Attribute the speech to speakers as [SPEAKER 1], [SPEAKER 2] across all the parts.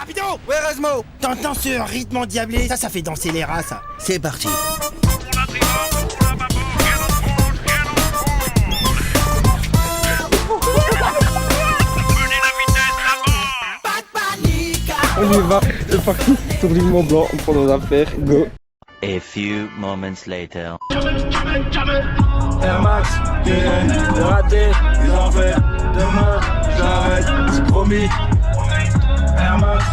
[SPEAKER 1] Rapido! Ouais, Rasmo! T'entends ce rythme endiablé? Ça fait danser les rats, ça. C'est parti.
[SPEAKER 2] On y va, c'est parti, tour du Mont Blanc, on prend nos affaires, go.
[SPEAKER 3] A few moments later.
[SPEAKER 4] Air Max, de raté, ils en fait. Demain, j'arrête, c'est promis. Air Max,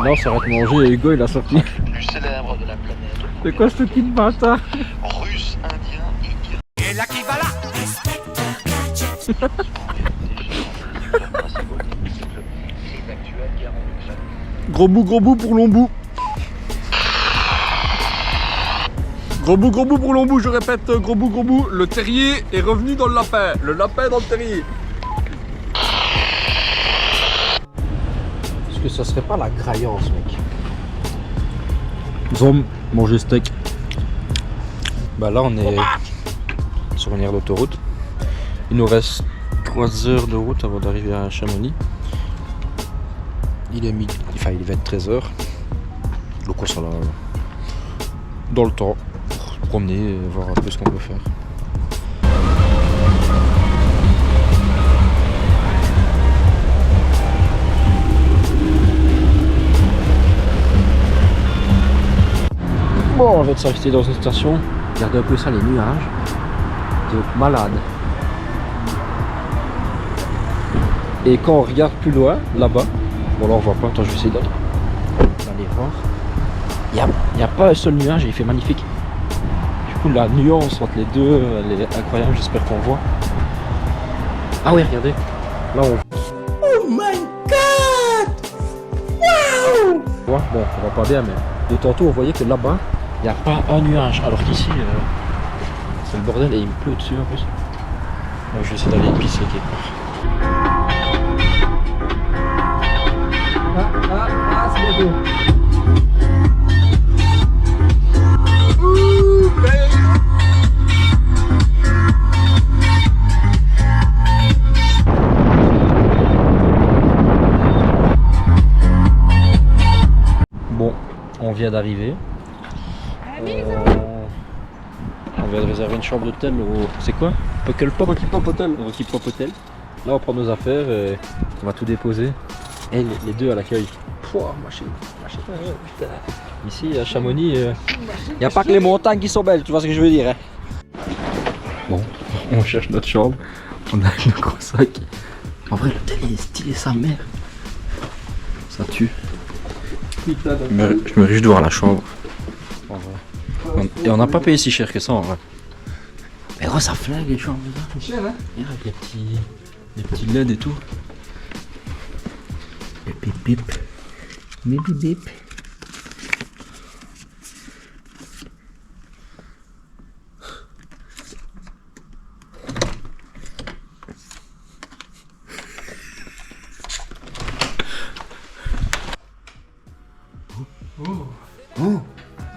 [SPEAKER 2] Là on s'arrête manger et Hugo il a sorti.
[SPEAKER 5] Plus célèbre de la planète.
[SPEAKER 2] C'est quoi ce kit bâtard?
[SPEAKER 5] Russe, indien, indien.
[SPEAKER 1] Et là qui va là?
[SPEAKER 2] Gros bout pour long bout. Gros bout pour long bout, je répète, gros bout, le terrier est revenu dans le lapin dans le terrier. Est-ce que ça serait pas la graillance, mec? Nous sommes manger steak. Bah là on est sur une aire d'autoroute. Il nous reste 3 heures de route avant d'arriver à Chamonix. Il est midi, enfin il va être 13h. Donc on sera là dans le temps pour se promener et voir un peu ce qu'on peut faire. Bon, on va être s'arrêter dans une station. Regardez un peu ça, les nuages. C'est malade. Et quand on regarde plus loin, là-bas, bon là on voit pas, attends je vais essayer d'aller voir. Il n'y a pas un seul nuage et il fait magnifique. Du coup la nuance entre les deux, elle est incroyable, j'espère qu'on voit. Ah oui regardez, là on...
[SPEAKER 1] Oh my god! Wow!
[SPEAKER 2] Bon, on voit pas bien mais de tantôt on voyait que là-bas, il n'y a pas un nuage. Alors qu'ici, c'est le bordel et il me pleut dessus en plus. Donc, je vais essayer d'aller pisser quelque part. Ah, c'est bientôt. Bon, on vient d'arriver. On vient de réserver une chambre d'hôtel au... C'est quoi? Puckle Pop? Rocky Pop Hotel. Rocky Pop Hotel. Là on prend nos affaires et on va tout déposer. Et les deux à l'accueil. Ici à Chamonix, il n'y a pas que les montagnes qui sont belles, tu vois ce que je veux dire hein? Bon, on cherche notre chambre. On a un gros sac. En vrai l'hôtel il est stylé sa mère. Ça tue. Je me réjouis de voir la chambre. En vrai. Et on n'a pas payé si cher que ça en vrai. Mais gros ça flingue les chambres là. C'est cher hein? Regarde les petits LED et tout. Bip bip. Bip bip bip. Oh,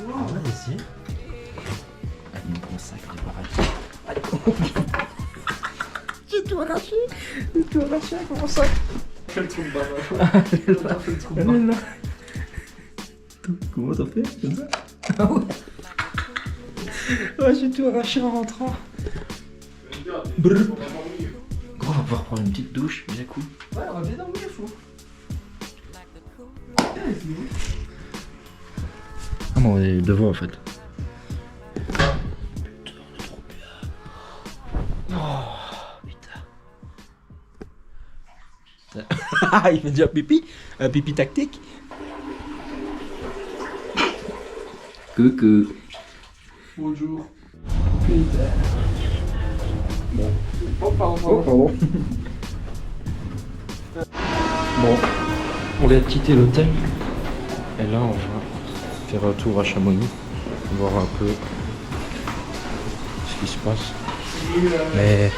[SPEAKER 2] on va essayer. Allez, mon gros sac, allez. J'ai tout arraché avec mon sac. Fais le trou de bain. Elle est là. Comment t'as fait? Comme ça? Ah ouais. Ouais, j'ai tout arraché en rentrant. Brrr. Gros, on va pouvoir prendre une petite douche, bien cool. Ouais, on va bien dormir, fou. Ah bon, on est devant en fait. Putain, on est trop bien. Oh, putain. Il fait déjà pipi. Un pipi tactique. Coucou.
[SPEAKER 4] bonjour.
[SPEAKER 2] Putain. Bon.
[SPEAKER 4] Oh, pardon.
[SPEAKER 2] Oh, pardon. Bon, on vient de quitter l'hôtel. Et là, on va faire un tour à Chamonix. Voir un peu ce qui se passe. Mais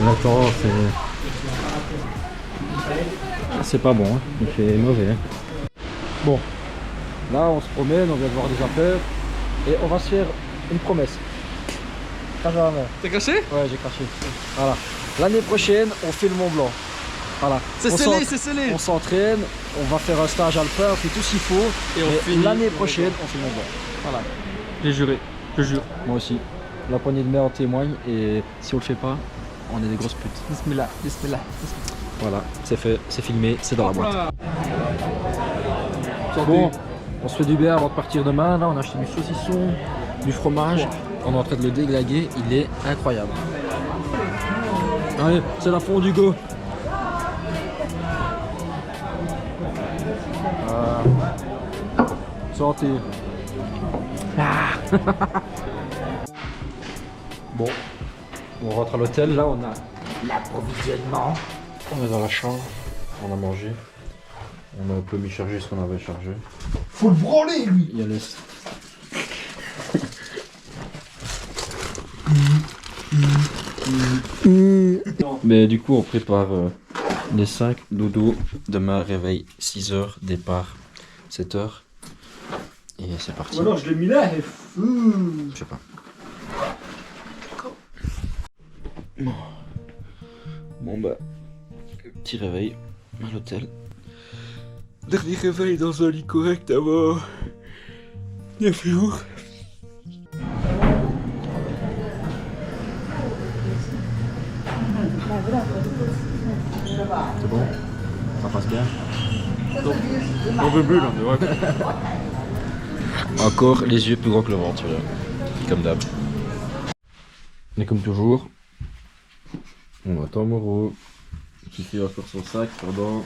[SPEAKER 2] longtemps, c'est pas bon, hein. Il fait mauvais. Hein. Bon, là, on se promène, on vient de voir des affaires. Et on va se faire une promesse.
[SPEAKER 4] T'as craché?
[SPEAKER 2] Ouais, j'ai craché. Voilà. L'année prochaine, on fait le Mont Blanc. Voilà.
[SPEAKER 6] C'est
[SPEAKER 2] On
[SPEAKER 6] scellé,
[SPEAKER 2] s'en-
[SPEAKER 6] c'est scellé.
[SPEAKER 2] On s'entraîne, on va faire un stage alpin, on fait tout ce qu'il faut.
[SPEAKER 6] Et on
[SPEAKER 2] mais
[SPEAKER 6] finit.
[SPEAKER 2] l'année prochaine, on fait mon bord. Voilà.
[SPEAKER 6] J'ai juré, je jure.
[SPEAKER 2] Moi aussi. La poignée de main en témoigne et si on le fait pas, on est des grosses putes.
[SPEAKER 6] Bismillah, bismillah.
[SPEAKER 2] Voilà, c'est fait, c'est filmé, c'est dans la boîte.
[SPEAKER 6] Santé.
[SPEAKER 2] Bon, on se fait du bien avant de partir demain. Là, on a acheté du saucisson, du fromage. On est en train de le déglaguer. Il est incroyable. Allez, c'est la fondue go. Santé. Ah. Bon, on rentre à l'hôtel. Là, on a l'approvisionnement. On est dans la chambre. On a mangé. On a un peu mis charger ce qu'on avait chargé.
[SPEAKER 6] Faut le branler, lui.
[SPEAKER 2] Il y a le... Mais du coup on prépare les 5 dodo. Demain réveil 6h, départ 7h. Et c'est parti.
[SPEAKER 6] Ou alors je l'ai mis là et...
[SPEAKER 2] Je sais pas. Bon bah, petit réveil à l'hôtel. Dernier réveil dans un lit correct avant 9 jours. C'est bon? Ça passe bien?
[SPEAKER 6] On veut plus, là, mais ouais.
[SPEAKER 2] Encore les yeux plus grands que le ventre, là. Comme d'hab. Mais comme toujours, on attend Moreau qui fait encore son sac pendant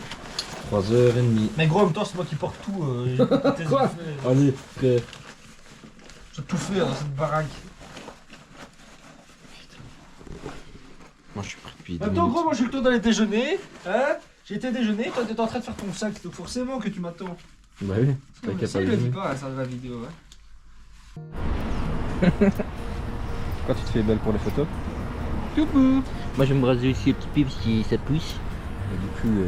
[SPEAKER 2] 3h30.
[SPEAKER 6] Mais gros, en même temps, c'est moi qui porte tout.
[SPEAKER 2] Quoi? Allez, frère.
[SPEAKER 6] J'ai tout fait dans cette baraque.
[SPEAKER 2] Moi je suis prêt depuis
[SPEAKER 6] En
[SPEAKER 2] 2
[SPEAKER 6] même temps,
[SPEAKER 2] minutes.
[SPEAKER 6] gros, moi j'ai eu le temps d'aller déjeuner. Hein? J'ai été déjeuner, toi t'es en train de faire ton sac, donc forcément que tu m'attends.
[SPEAKER 2] Bah oui, t'as qu'à
[SPEAKER 6] Ça,
[SPEAKER 2] pas
[SPEAKER 6] il le dit
[SPEAKER 2] le
[SPEAKER 6] pas, ça de la vidéo.
[SPEAKER 2] Quand tu te fais belle pour les photos?
[SPEAKER 7] Moi je vais me raser aussi un petit peu parce que ça pousse. Et du coup...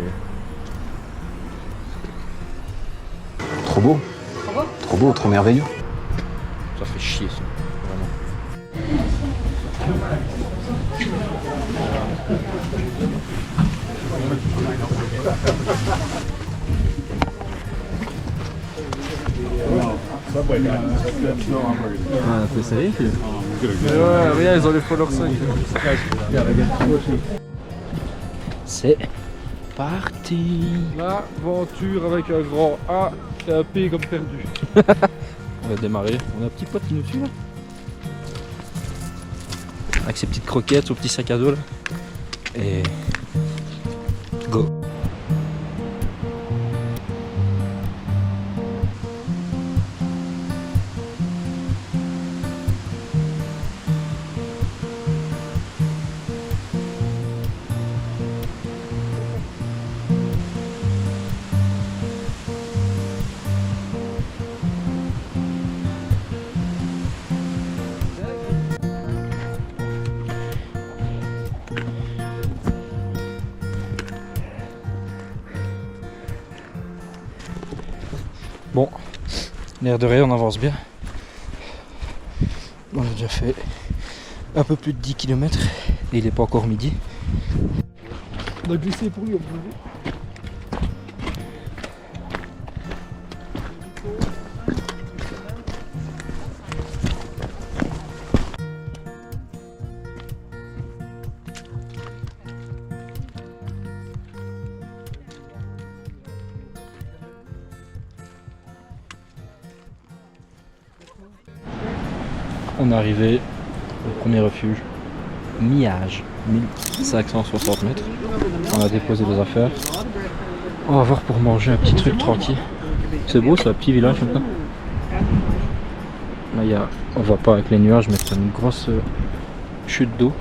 [SPEAKER 8] Trop beau. Trop beau, trop merveilleux.
[SPEAKER 2] Ça fait chier ça, vraiment. Ah, t'es sérieux?
[SPEAKER 6] Ouais, regarde, ils ont les followers 5.
[SPEAKER 2] C'est parti.
[SPEAKER 6] L'aventure avec un grand A et un P comme perdu.
[SPEAKER 2] On va démarrer. On a un petit pote qui nous suit là. Avec ses petites croquettes, son petit sac à dos là. Et go. Bon, l'air de rien, on avance bien. On a déjà fait un peu plus de 10 km et il n'est pas encore midi.
[SPEAKER 6] On a glissé pour lui, on peut le voir.
[SPEAKER 2] On est arrivé au premier refuge, Miage, 1560 mètres. On a déposé les affaires. On va voir pour manger un petit truc tranquille. C'est beau, c'est un petit village comme ça. Là, on voit pas avec les nuages, mais c'est une grosse chute d'eau.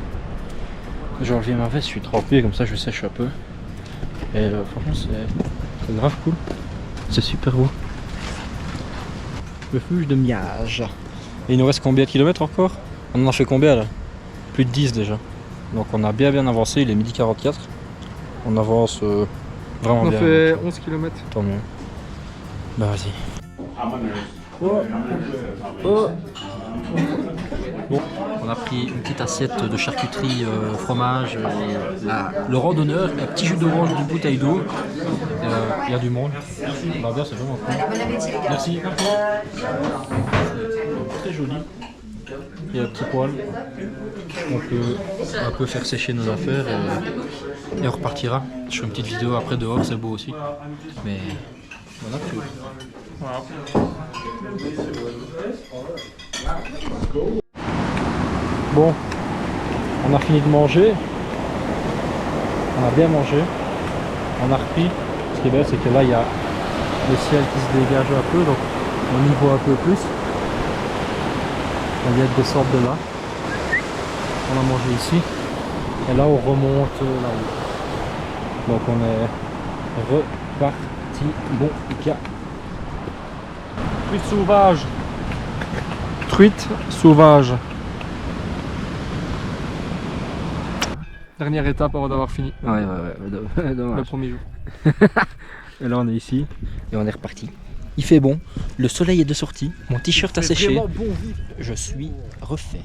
[SPEAKER 2] J'ai enlevé ma veste, je suis trempé, comme ça je sèche un peu. Et franchement, c'est grave cool. C'est super beau. Refuge de Miage. Et il nous reste combien de kilomètres encore? On en a fait combien là? Plus de 10 déjà. Donc on a bien avancé, il est midi 44. On avance vraiment
[SPEAKER 6] On a
[SPEAKER 2] bien.
[SPEAKER 6] fait
[SPEAKER 2] donc,
[SPEAKER 6] 11 km.
[SPEAKER 2] tant mieux. Bah vas-y. Bon, on a pris une petite assiette de charcuterie, fromage, le randonneur, un petit jus d'orange d'une bouteille d'eau. Il y a du monde. On va bien, c'est vraiment cool. Merci. C'est très joli. Il y a un petit poêle. On peut un peu faire sécher nos affaires et on repartira. Je ferai une petite vidéo après dehors, c'est beau aussi. Mais voilà tout. Voilà. Bon, on a fini de manger. On a bien mangé. On a repris. Ce qui est bien, c'est que là, il y a le ciel qui se dégage un peu, donc on y voit un peu plus. On vient de descendre de là. On a mangé ici. Et là, on remonte là-haut. Donc on est reparti. Bon, il y a truite sauvage. Truite sauvage. Dernière étape avant d'avoir fini. Ouais, dommage. Le premier jour. Et là on est ici et on est reparti. Il fait bon, le soleil est de sortie, mon t-shirt a séché. Bon, je suis refait.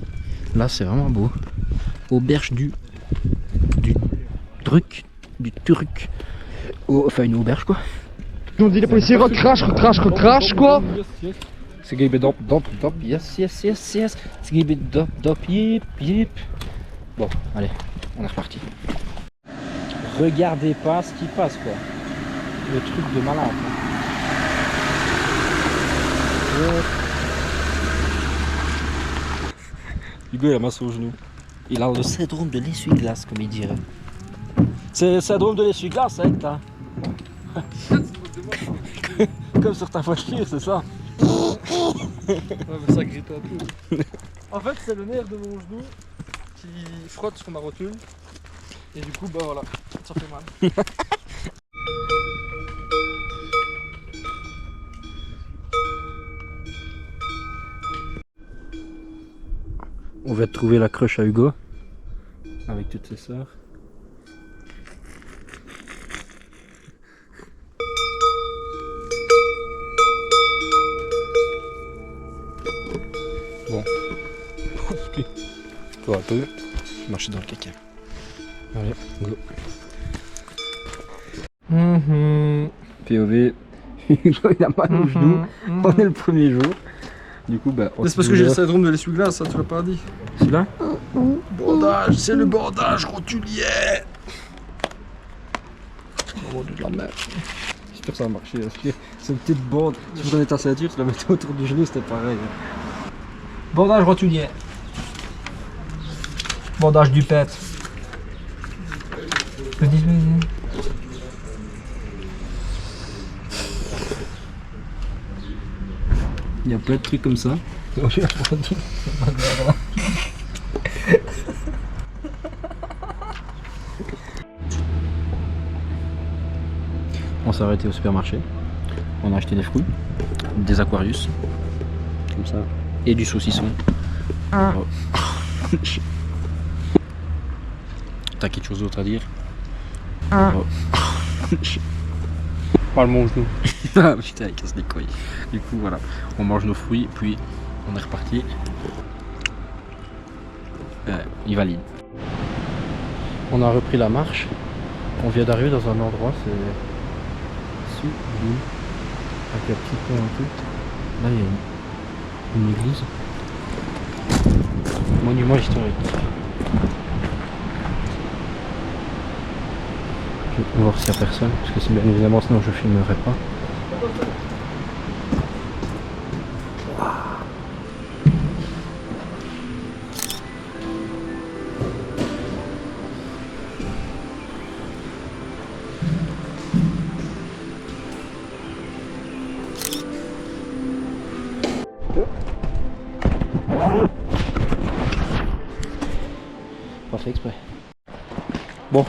[SPEAKER 2] Là c'est vraiment beau. Auberge du Turc. Enfin une auberge quoi.
[SPEAKER 9] On dit les policiers recrache quoi.
[SPEAKER 2] C'est gibi dop, yes. C'est gibi dop, yip. Bon, allez, on est reparti. Regardez pas ce qui passe quoi. Le truc de malade. Hugo il a masse au genou. Il a le syndrome de l'essuie-glace comme il dirait. C'est le syndrome de l'essuie-glace hein t'as. Comme sur ta voiture c'est ça.
[SPEAKER 6] Ouais mais ça grippe un peu. En fait c'est le nerf de mon genou qui frotte sur ma rotule. Et du coup bah voilà, ça fait mal.
[SPEAKER 2] On va trouver la crush à Hugo avec toutes ses sœurs. Bon, toi un peu, marcher dans le caca. Allez, go. POV, Hugo il a mal au genou, on est le premier jour. Du coup, bah,
[SPEAKER 6] c'est parce que j'ai le syndrome de l'essuie-glace, ça tu l'as pas dit.
[SPEAKER 2] Celui-là
[SPEAKER 6] Bandage, c'est le bandage rotulier.
[SPEAKER 2] Oh, de la merde. J'espère que ça va marcher. C'est une petite bande. Si vous prenais ta ceinture, tu la mettais autour du genou, c'était pareil.
[SPEAKER 6] Bandage rotulier. Bandage du pet.
[SPEAKER 2] Il y a plein de trucs comme ça. On s'est arrêté au supermarché. On a acheté des fruits, des Aquarius, comme ça, et du saucisson. Oh. T'as quelque chose d'autre à dire? Oh.
[SPEAKER 6] Parle mon genou.
[SPEAKER 2] Ah putain, il casse les couilles. Du coup voilà, on mange nos fruits, puis on est reparti. Il valide. On a repris la marche. On vient d'arriver dans un endroit, c'est sublime. Avec un petit pont et tout. Là il y a une église. Monument historique. Je vais voir s'il n'y a personne, parce que c'est bien évidemment sinon je filmerai pas. Pas fait exprès. Bon.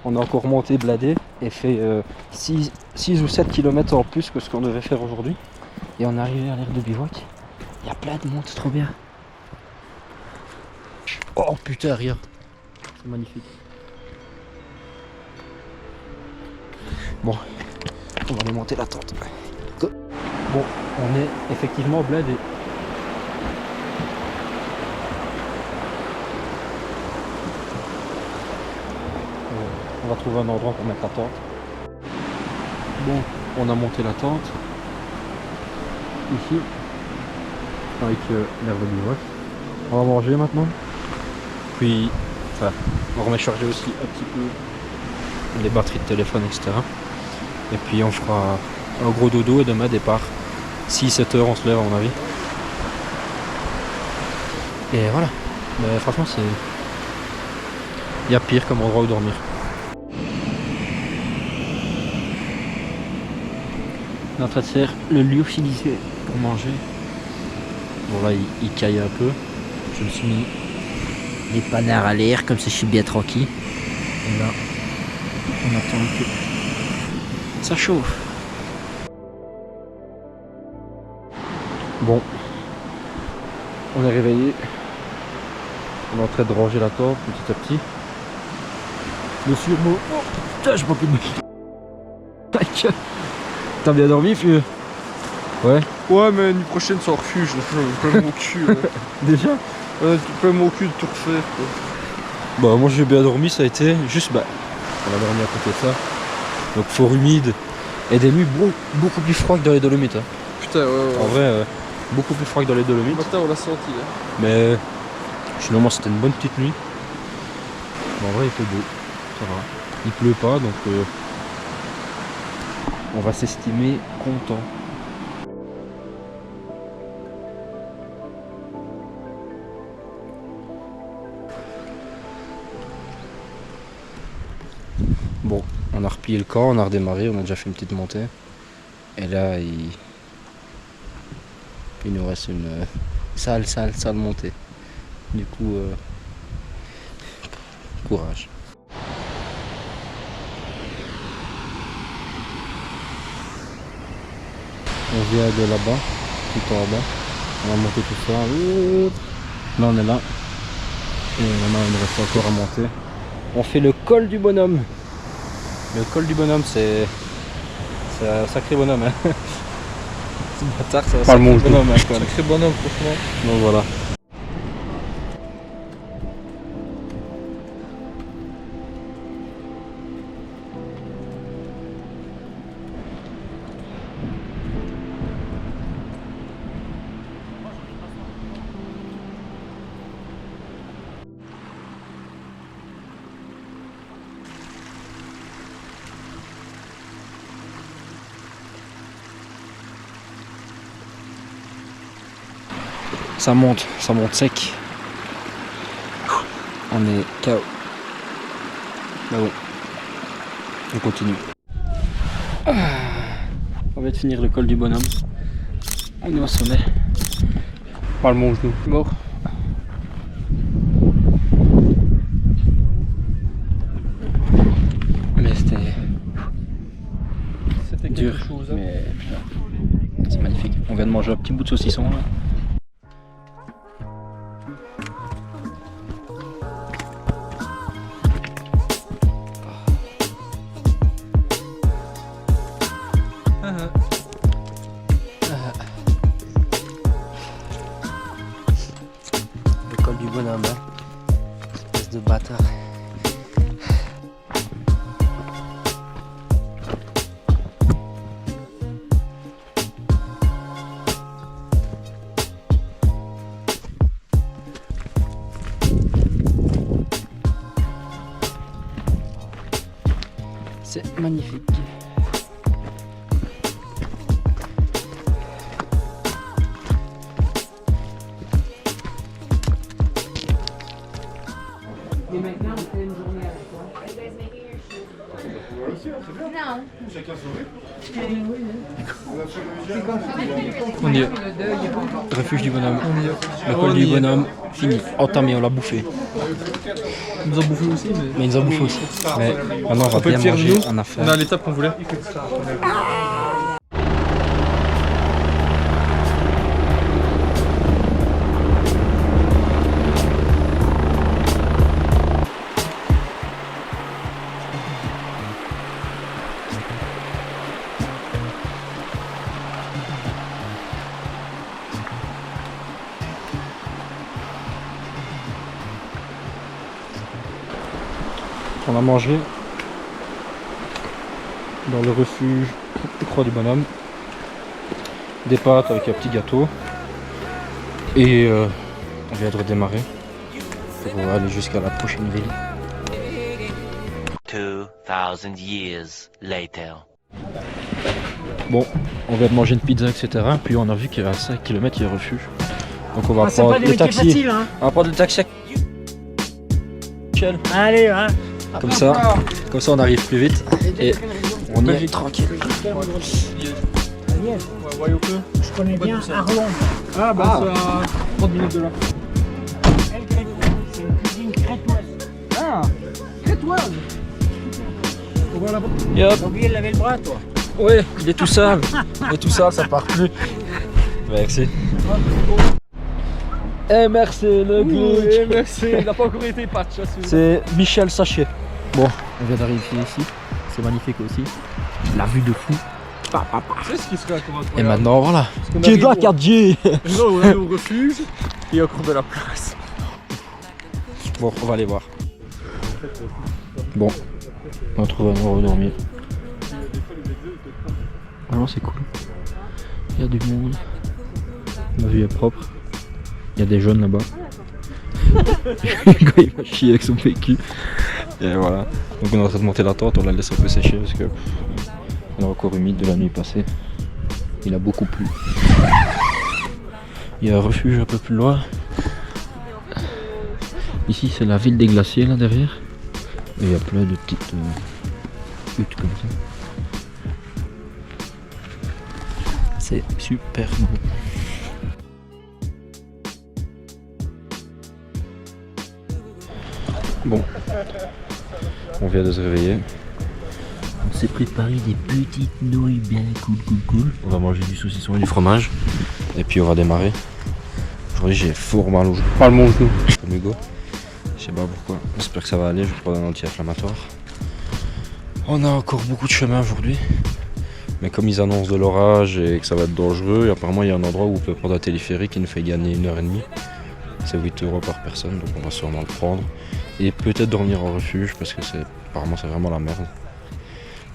[SPEAKER 2] On a encore monté bladé et fait 6 ou 7 km en plus que ce qu'on devait faire aujourd'hui. Et on est arrivé à l'aire de bivouac. Il y a plein de monde, c'est trop bien. Oh putain, rien. C'est magnifique. Bon, on va aller monter la tente. Bon, on est effectivement bladé. On va trouver un endroit pour mettre la tente. Bon, on a monté la tente. Ici. Avec l'herbe du bivouac. On va manger maintenant. Puis, enfin, on remet charger aussi un petit peu les batteries de téléphone, etc. Et puis on fera un gros dodo et demain départ. 6-7 heures on se lève à mon avis. Et voilà. Mais franchement c'est... Il y a pire comme endroit où dormir. On est en train de faire le lyophilisé pour manger. Bon là il caille un peu. Je me suis mis les panards à l'air, comme ça je suis bien tranquille. Et là, on attend que ça chauffe. Bon, on est réveillé. On est en train de ranger la tente petit à petit. Le surmot. Oh putain, je manque de... T'as bien dormi, vieux? Ouais.
[SPEAKER 6] Ouais, mais l'année prochaine, c'est en refuge. J'ai pas mon cul.
[SPEAKER 2] Déjà?
[SPEAKER 6] J'ai pas mon cul de tout refaire. Quoi.
[SPEAKER 2] Bah, moi j'ai bien dormi, ça a été juste. Bah, on a dormi à côté de ça. Donc, fort humide. Et des nuits beaucoup plus froides que dans les Dolomites. Hein.
[SPEAKER 6] Putain, ouais.
[SPEAKER 2] En vrai, beaucoup plus froid que dans les Dolomites.
[SPEAKER 6] Le matin, on l'a senti. Hein.
[SPEAKER 2] Mais finalement, c'était une bonne petite nuit. Mais en vrai, il fait beau. Ça va. Il pleut pas, donc on va s'estimer content. Bon, on a replié le camp, on a redémarré, on a déjà fait une petite montée. Et là, il nous reste une sale montée. Du coup, courage. On vient de là-bas, tout en bas. On va monter tout ça. Là, on est là. Et maintenant, il nous reste encore à monter. On fait le col du bonhomme. Le col du bonhomme, c'est un sacré bonhomme. Hein. C'est bâtard, c'est un sacré bonhomme. Hein,
[SPEAKER 6] Sacré bonhomme, franchement.
[SPEAKER 2] donc voilà. Ça monte sec. On est KO. Mais bon, on continue. On vient de finir le col du bonhomme. On est au sommet. Pas le mon genou. Mort. Mais c'était dur. Chose, hein. Mais putain, c'est magnifique. On vient de manger un petit bout de saucisson là. Le col du bonhomme, hein. Espèce de bâtard. C'est magnifique.
[SPEAKER 10] Et maintenant, on fait une journée avec toi. Non.
[SPEAKER 2] On y est. Refuge du bonhomme. Le col du bonhomme, fini. Entamé, on l'a bouffé.
[SPEAKER 6] Ils nous ont bouffé aussi, mais
[SPEAKER 2] ils nous ont bouffé aussi. Mais maintenant, on va bien manger. On a faim.
[SPEAKER 6] On est à l'étape qu'on voulait.
[SPEAKER 2] On a mangé, dans le refuge de Croix du Bonhomme. Des pâtes avec un petit gâteau. Et on vient de redémarrer pour aller jusqu'à la prochaine ville.
[SPEAKER 3] 2000 years later.
[SPEAKER 2] Bon, on vient de manger une pizza, etc. Puis on a vu qu'il y a 5 km il y a refuge. Donc on va prendre le taxi. On va prendre le taxi.
[SPEAKER 1] Allez, hein.
[SPEAKER 2] Comme ça on arrive plus vite et on y est tranquille.
[SPEAKER 1] Je connais bien Arlon.
[SPEAKER 6] Ah bah c'est à 30 minutes de là.
[SPEAKER 1] C'est une cuisine crétoise.
[SPEAKER 6] Ah, crétoise. On va là-bas.
[SPEAKER 2] Yop.
[SPEAKER 1] T'as oublié de laver le bras, toi.
[SPEAKER 2] Ouais, il est tout sale. Il est tout sale, ça part plus. Merci. Et merci le glitch.
[SPEAKER 6] Merci, il n'a pas encore été patch.
[SPEAKER 2] C'est Michel Sachet. Bon, on vient d'arriver ici. C'est magnifique aussi. La vue de fou.
[SPEAKER 6] C'est ce qui serait encore incroyable.
[SPEAKER 2] Et maintenant, voilà.
[SPEAKER 6] Qui est
[SPEAKER 2] là, 4G.
[SPEAKER 6] Là, on est au refuge. Il y a encore de la place.
[SPEAKER 2] Bon, on va aller voir. Bon, on va trouver un endroit où dormir. Alors c'est cool. Il y a du monde. La vue est propre. Il y a des jeunes là-bas. Quand il va chier avec son PQ. Et voilà. Donc on est en train de monter la tente, on la laisse un peu sécher parce que elle est encore humide de la nuit passée. Il a beaucoup plu. Il y a un refuge un peu plus loin. Ici c'est la ville des glaciers là derrière. Et il y a plein de petites huttes comme ça. C'est super beau. Bon, on vient de se réveiller. On s'est préparé des petites nouilles bien cool. On va manger du saucisson et du fromage. Et puis on va démarrer. Aujourd'hui j'ai fort mal au genou. Pas mon genou. Comme Hugo. Je sais pas pourquoi. J'espère que ça va aller. Je vais prendre un anti-inflammatoire. On a encore beaucoup de chemin aujourd'hui. Mais comme ils annoncent de l'orage et que ça va être dangereux, et apparemment il y a un endroit où on peut prendre un téléphérique qui nous fait gagner 1h30. C'est 8 € par personne, donc on va sûrement le prendre. Et peut-être dormir en refuge parce que apparemment c'est vraiment la merde.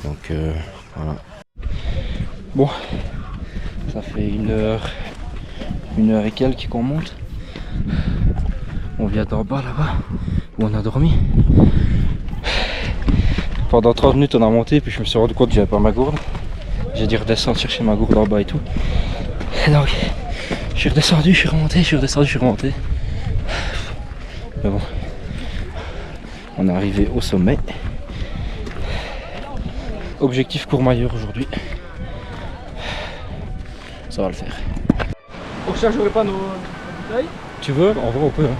[SPEAKER 2] Donc voilà. Bon, ça fait 1h et quelques qu'on monte. On vient d'en bas là-bas où on a dormi. Pendant 30 minutes on a monté puis je me suis rendu compte que j'avais pas ma gourde. J'ai dû redescendre chercher ma gourde en bas et tout. Et donc je suis redescendu, je suis remonté. Mais bon, on est arrivé au sommet. Objectif Courmayeur aujourd'hui. Ça va le faire.
[SPEAKER 6] On rechargerait pas nos bouteilles?
[SPEAKER 2] Tu veux? En vrai on peut. Hein.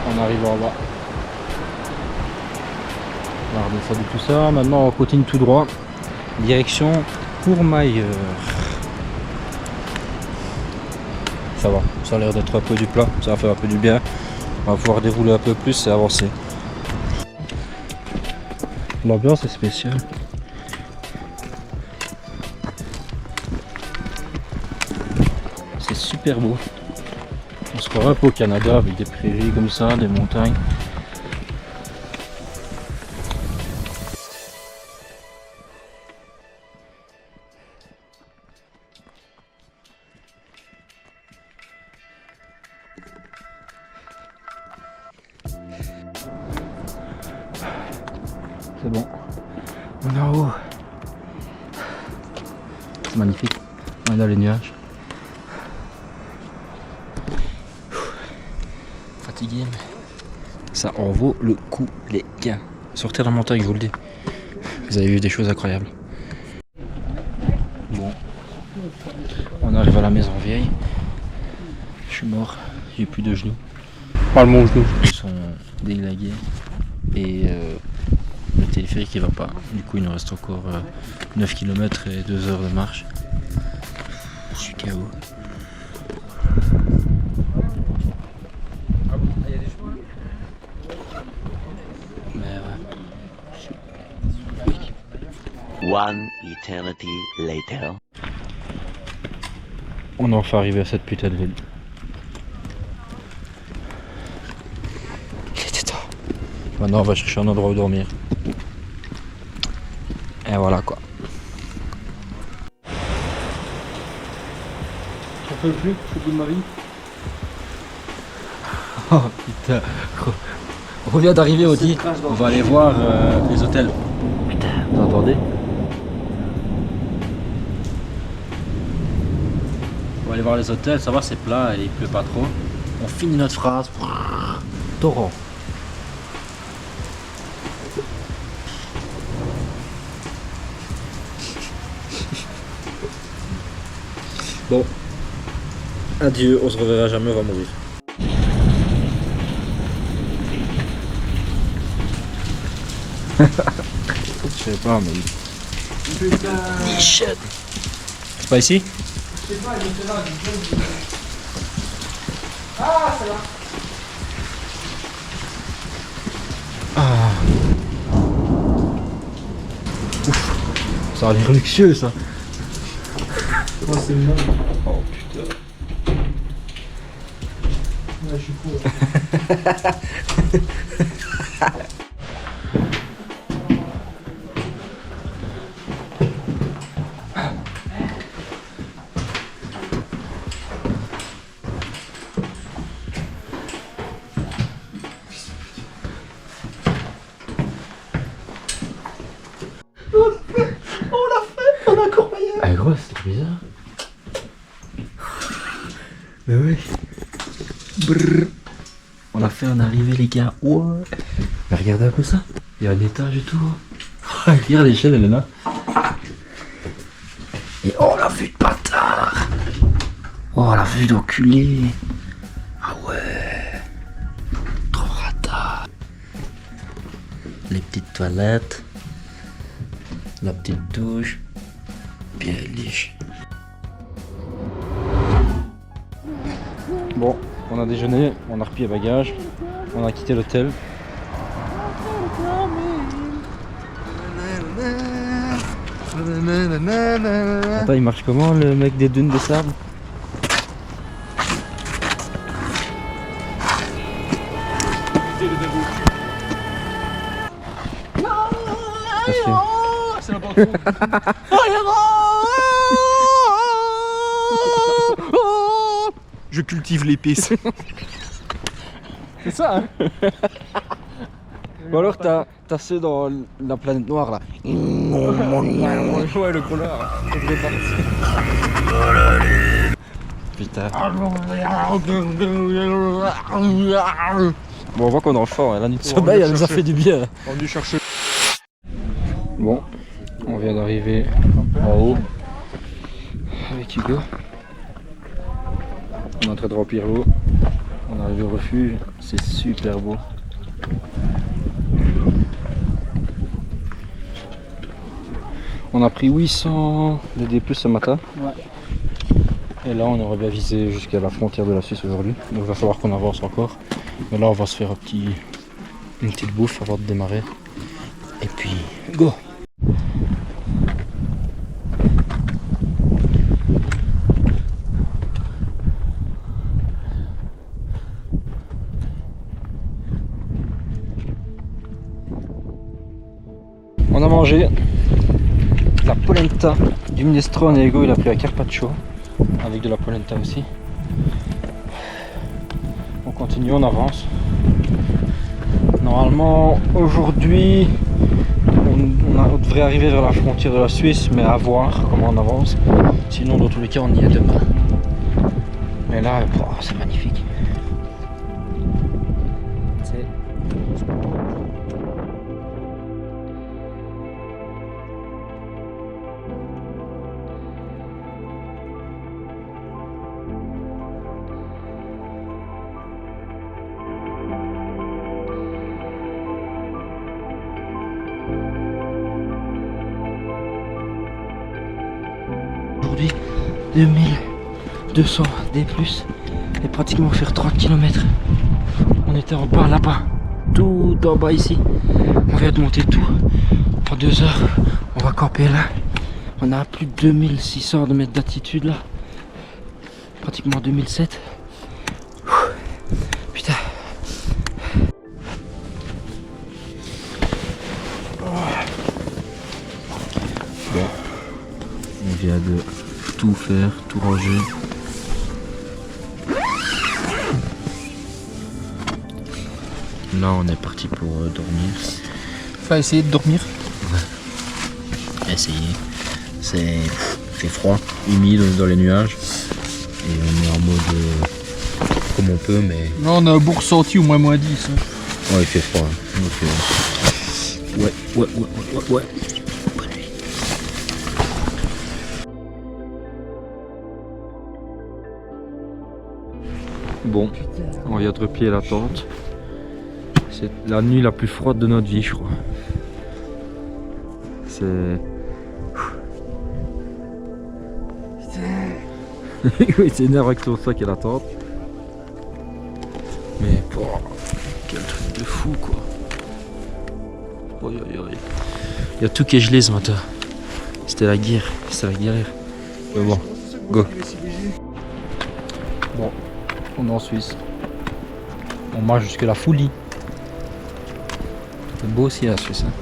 [SPEAKER 2] On arrive en bas. On va redescendre tout ça. Maintenant on continue tout droit. Direction Courmayeur. Ça va, ça a l'air d'être un peu du plat, ça va faire un peu du bien. On va pouvoir dérouler un peu plus et avancer. L'ambiance est spéciale. C'est super beau. On se croirait un peu au Canada avec des prairies comme ça, des montagnes. C'est bon, on est en haut. C'est magnifique, on est dans les nuages. Fatigué, mais ça en vaut le coup les gars. Sortez la montagne, je vous le dis. Vous avez vu des choses incroyables. Bon, on arrive à la maison vieille. Je suis mort, j'ai plus de genoux. Pas le mon genou. Ils sont déglagués et le téléphérique il va pas. Du coup il nous reste encore 9 km et 2 heures de marche. Je suis KO. Mais ouais.
[SPEAKER 3] One eternity later.
[SPEAKER 2] On est enfin arrivé à cette putain de ville. Il était temps. Maintenant on va chercher un endroit où dormir. Et voilà quoi.
[SPEAKER 6] J'en peux plus, je suis au bout de ma vie.
[SPEAKER 2] Oh putain. On vient d'arriver aussi. On va aller voir les hôtels. Putain, vous entendez? On va aller voir les hôtels, ça va, c'est plat et il pleut pas trop. On finit notre phrase. Torrent. Bon. Adieu, on se reverra jamais, on va mourir. Je sais pas, mais. Nichette. C'est pas ici?
[SPEAKER 6] Je sais pas, il était là, ah, c'est là.
[SPEAKER 2] Ah. Ouf. Ça a l'air luxueux ça.
[SPEAKER 6] Oh, c'est énorme.
[SPEAKER 2] Oh putain.
[SPEAKER 6] Ouais, je suis fou.
[SPEAKER 2] Ah gros, c'est bizarre. Mais oui. Brrr. On a fait en arrivée les gars. Ouais. Mais regardez un peu ça. Il y a un étage et tout. Regarde l'échelle, elle est là. Et oh la vue de bâtard. Oh la vue d'enculé. Ah ouais. Trop rata. Les petites toilettes. La petite douche. Bien liche. Bon, on a déjeuné, on a repris les bagages, on a quitté l'hôtel. Attends, il marche comment le mec des dunes de sable?
[SPEAKER 6] C'est la bande.
[SPEAKER 1] Je cultive l'épice.
[SPEAKER 6] C'est ça, hein?
[SPEAKER 2] Ou alors t'as ceux dans la planète noire là.
[SPEAKER 6] Ouais, le gros lard.
[SPEAKER 2] Putain. Bon, on voit qu'on est en forme, la nuit de sommeil elle nous a fait du bien.
[SPEAKER 6] On est venu chercher.
[SPEAKER 2] Bon, on vient d'arriver en haut avec Hugo. On est en train de remplir l'eau. On est arrivé au refuge, c'est super beau. On a pris 800 de D+ ce matin.
[SPEAKER 6] Ouais.
[SPEAKER 2] Et là on aurait bien visé jusqu'à la frontière de la Suisse aujourd'hui. Donc il va falloir qu'on avance encore. Mais là on va se faire une petite bouffe avant de démarrer. Et puis go! On a mangé la polenta du minestrone et Hugo il a pris la carpaccio avec de la polenta aussi. On continue, on avance. Normalement aujourd'hui on devrait arriver vers la frontière de la Suisse, mais à voir comment on avance. Sinon dans tous les cas on y est demain. Mais là c'est magnifique. Aujourd'hui 2200 D+, et pratiquement faire 30 km. On était en bas là-bas, tout en bas ici. On vient de monter tout en 2 heures. On va camper là. On a plus de 2600 de mètres d'altitude là. pratiquement 2007. Putain. Bon, on vient de tout faire, tout ranger. Là on est parti pour dormir.
[SPEAKER 6] Enfin essayer de dormir.
[SPEAKER 2] Ouais. Essayer. C'est fait froid, humide, on est dans les nuages. Et on est en mode comme on peut mais.
[SPEAKER 6] Là on a un beau ressenti au moins -10. Hein.
[SPEAKER 2] Ouais il fait froid. Donc ouais. Bonne nuit. Bon, on vient de replier la tente. C'est la nuit la plus froide de notre vie, je crois. C'est... Oui, c'est énervant avec ton sac et la tente. Mais, oh, quel truc de fou, quoi. Il y a tout qui est gelé ce matin. C'était la guerre, Mais bon, go. Bon, on est en Suisse. On marche jusque la folie. C'est beau aussi la Suisse. Hein.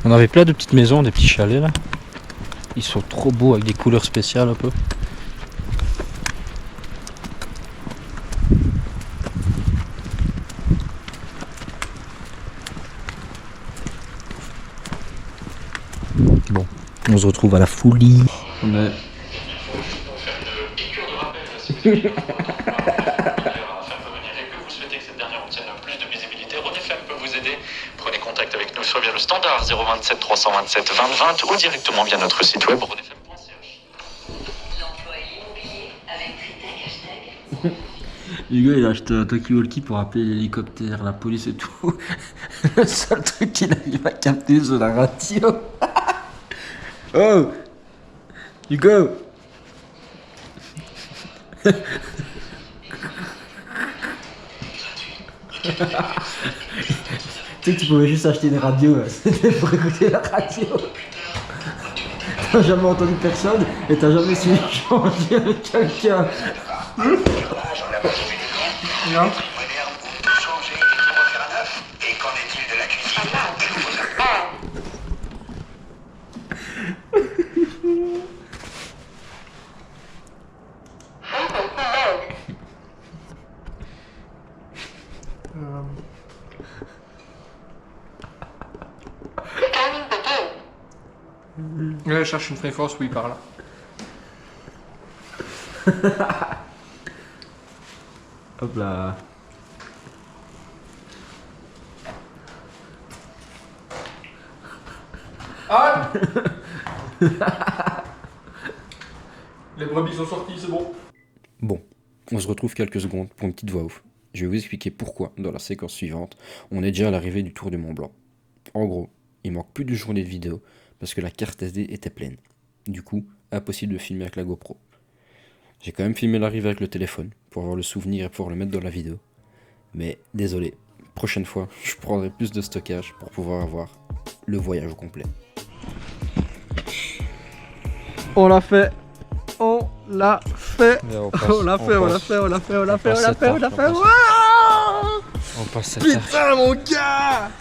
[SPEAKER 2] On avait plein de petites maisons, des petits chalets là. Ils sont trop beaux avec des couleurs spéciales un peu. Bon, on se retrouve à la folie. On est...
[SPEAKER 11] Prenez contact avec nous soit via le standard 027 327 20 20 ou directement via notre site web rodefm.ch.
[SPEAKER 2] Hugo il a acheté un talkie-walkie pour appeler l'hélicoptère, la police et tout. Le seul truc qu'il arrive à capter sur la radio. Oh Hugo. Tu sais que tu pouvais juste acheter des radios, c'était pour écouter la radio. T'as jamais entendu personne et t'as jamais su échanger avec quelqu'un.
[SPEAKER 11] Non. Et qu'en est-il de la cuisine?
[SPEAKER 6] Là, je cherche une fréquence où il parle.
[SPEAKER 2] Hop là.
[SPEAKER 6] Ah les brebis sont sortis, c'est bon.
[SPEAKER 2] Bon, on se retrouve quelques secondes pour une petite voix off. Je vais vous expliquer pourquoi, dans la séquence suivante, on est déjà à l'arrivée du Tour du Mont Blanc. En gros, il manque plus de journée de vidéo parce que la carte SD était pleine. Du coup, impossible de filmer avec la GoPro. J'ai quand même filmé l'arrivée avec le téléphone pour avoir le souvenir et pouvoir le mettre dans la vidéo. Mais désolé, prochaine fois, je prendrai plus de stockage pour pouvoir avoir le voyage au complet.
[SPEAKER 6] On l'a fait. On l'a fait. On l'a fait.
[SPEAKER 2] On passe cette
[SPEAKER 6] Putain mon gars.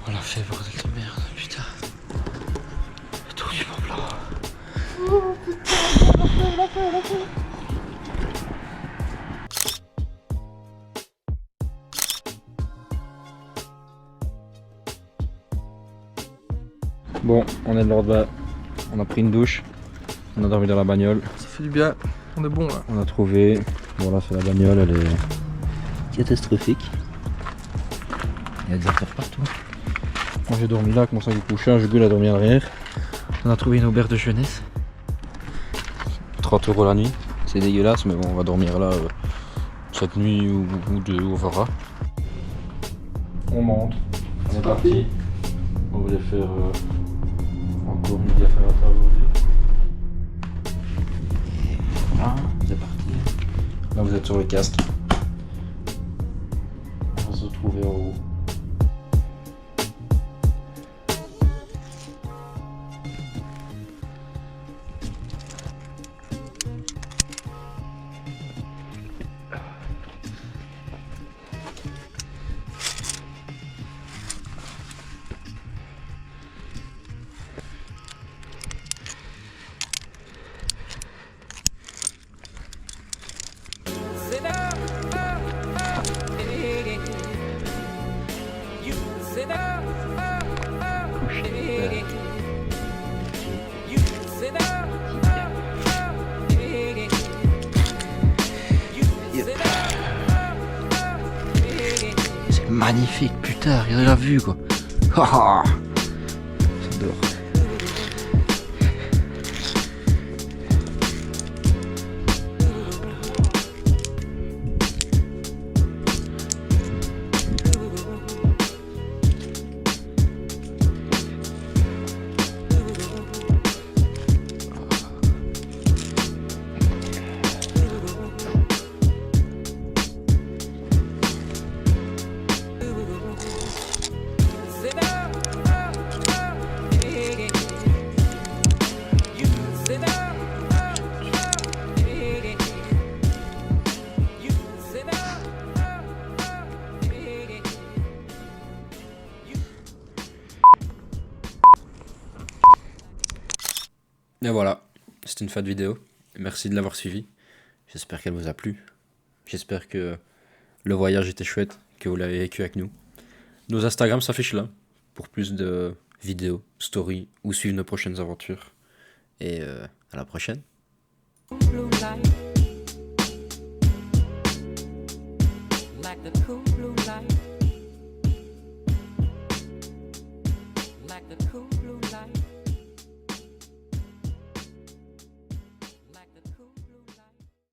[SPEAKER 2] On l'a fait, bordel de merde, putain. Le Tour du Mont Blanc.
[SPEAKER 6] Oh putain, on l'a fait.
[SPEAKER 2] Bon, on est de l'ordre là. On a pris une douche. On a dormi dans la bagnole.
[SPEAKER 6] Ça fait du bien. On est bon là.
[SPEAKER 2] On a trouvé. Bon là c'est la bagnole, elle est catastrophique. Il y a des affaires partout. Moi j'ai dormi là avec mon sac de couchage, Hugo a dormi à l'arrière. On a trouvé une auberge de jeunesse. 30 € la nuit. C'est dégueulasse mais bon on va dormir là cette nuit ou deux, on verra. On monte. On est parti. On voulait faire encore une affaire à faire aujourd'hui. Voilà, c'est parti. Là vous êtes sur le casque. On va se retrouver en haut. C'est magnifique, putain, regarde la vue quoi. J'adore. Et voilà, c'était une fin de vidéo. Merci de l'avoir suivi. J'espère qu'elle vous a plu. J'espère que le voyage était chouette, que vous l'avez vécu avec nous. Nos Instagram s'affichent là pour plus de vidéos, stories ou suivre nos prochaines aventures. Et à la prochaine.
[SPEAKER 10] Like the cool